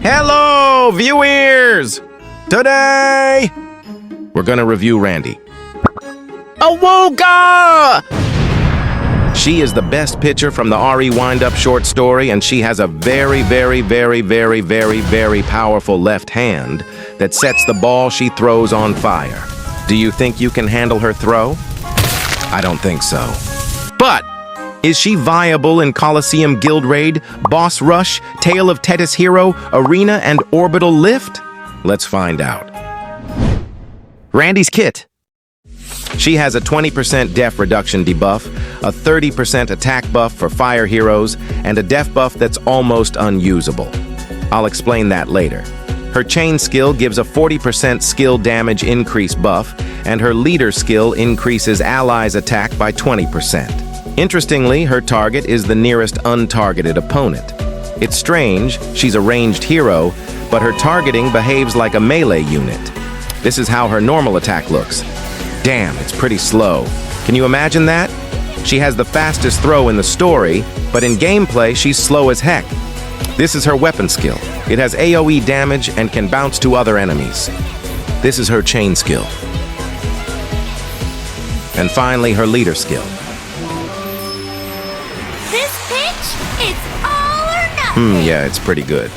Hello, viewers! Today, we're gonna review Randy. Awooga! She is the best pitcher from the RE Wind-Up short story, and she has a very powerful left hand that sets the ball she throws on fire. Do you think you can handle her throw? I don't think so. But is she viable in Colosseum Guild Raid, Boss Rush, Tale of Tethys Hero, Arena, and Orbital Lift? Let's find out. Randy's kit. She has a 20% def reduction debuff, a 30% attack buff for fire heroes, and a def buff that's almost unusable. I'll explain that later. Her chain skill gives a 40% skill damage increase buff, and her leader skill increases allies' attack by 20%. Interestingly, her target is the nearest untargeted opponent. It's strange, she's a ranged hero, but her targeting behaves like a melee unit. This is how her normal attack looks. Damn, it's pretty slow. Can you imagine that? She has the fastest throw in the story, but in gameplay, she's slow as heck. This is her weapon skill. It has AoE damage and can bounce to other enemies. This is her chain skill. And finally, her leader skill. This pitch, it's all or nothing. Yeah, it's pretty good.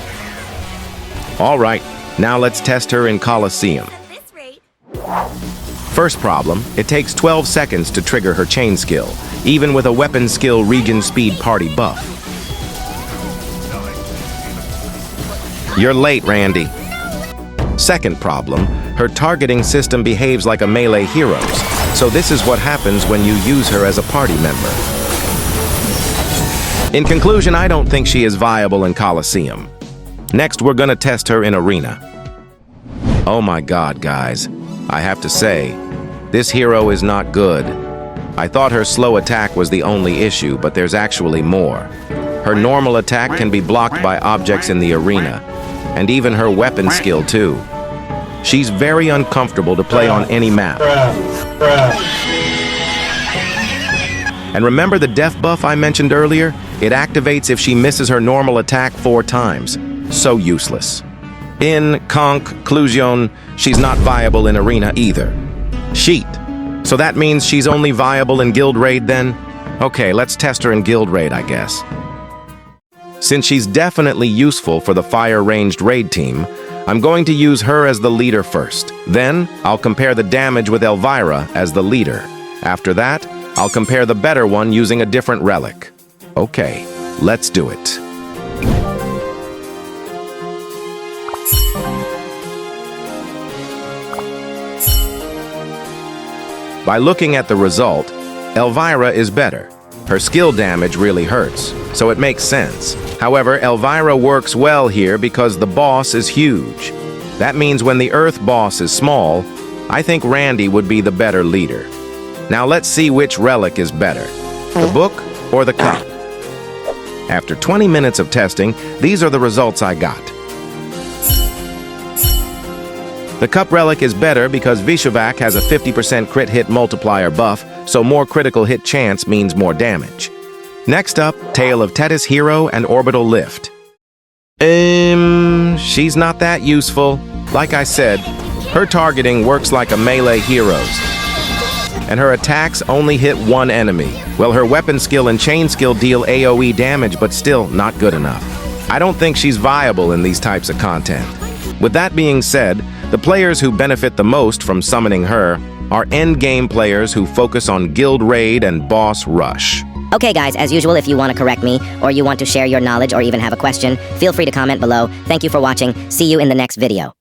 All right, now let's test her in Colosseum. At this rate. First problem, it takes 12 seconds to trigger her chain skill, even with a weapon skill regen speed party buff. You're late, Randy. Second problem, her targeting system behaves like a melee hero's, so this is what happens when you use her as a party member. In conclusion, I don't think she is viable in Colosseum. Next, we're gonna test her in Arena. Oh my god, guys. I have to say, this hero is not good. I thought her slow attack was the only issue, but there's actually more. Her normal attack can be blocked by objects in the arena, and even her weapon skill too. She's very uncomfortable to play on any map. And remember the def buff I mentioned earlier? It activates if she misses her normal attack 4 times. So useless. In conclusion, she's not viable in Arena either. Sheet. So that means she's only viable in Guild Raid then? Okay, let's test her in Guild Raid, I guess. Since she's definitely useful for the fire-ranged raid team, I'm going to use her as the leader first. Then, I'll compare the damage with Elvira as the leader. After that, I'll compare the better one using a different relic. Okay, let's do it. By looking at the result, Elvira is better. Her skill damage really hurts, so it makes sense. However, Elvira works well here because the boss is huge. That means when the Earth boss is small, I think Randy would be the better leader. Now let's see which relic is better, the book or the cup. After 20 minutes of testing, these are the results I got. The cup relic is better because Vishavak has a 50% crit hit multiplier buff, so more critical hit chance means more damage. Next up, Tale of Tethys Hero and Orbital Lift. She's not that useful. Like I said, her targeting works like a melee hero's, and her attacks only hit one enemy. Well, her weapon skill and chain skill deal AoE damage, but still not good enough. I don't think she's viable in these types of content. With that being said, the players who benefit the most from summoning her are endgame players who focus on Guild Raid and Boss Rush. Okay guys, as usual, if you want to correct me, or you want to share your knowledge or even have a question, feel free to comment below. Thank you for watching. See you in the next video.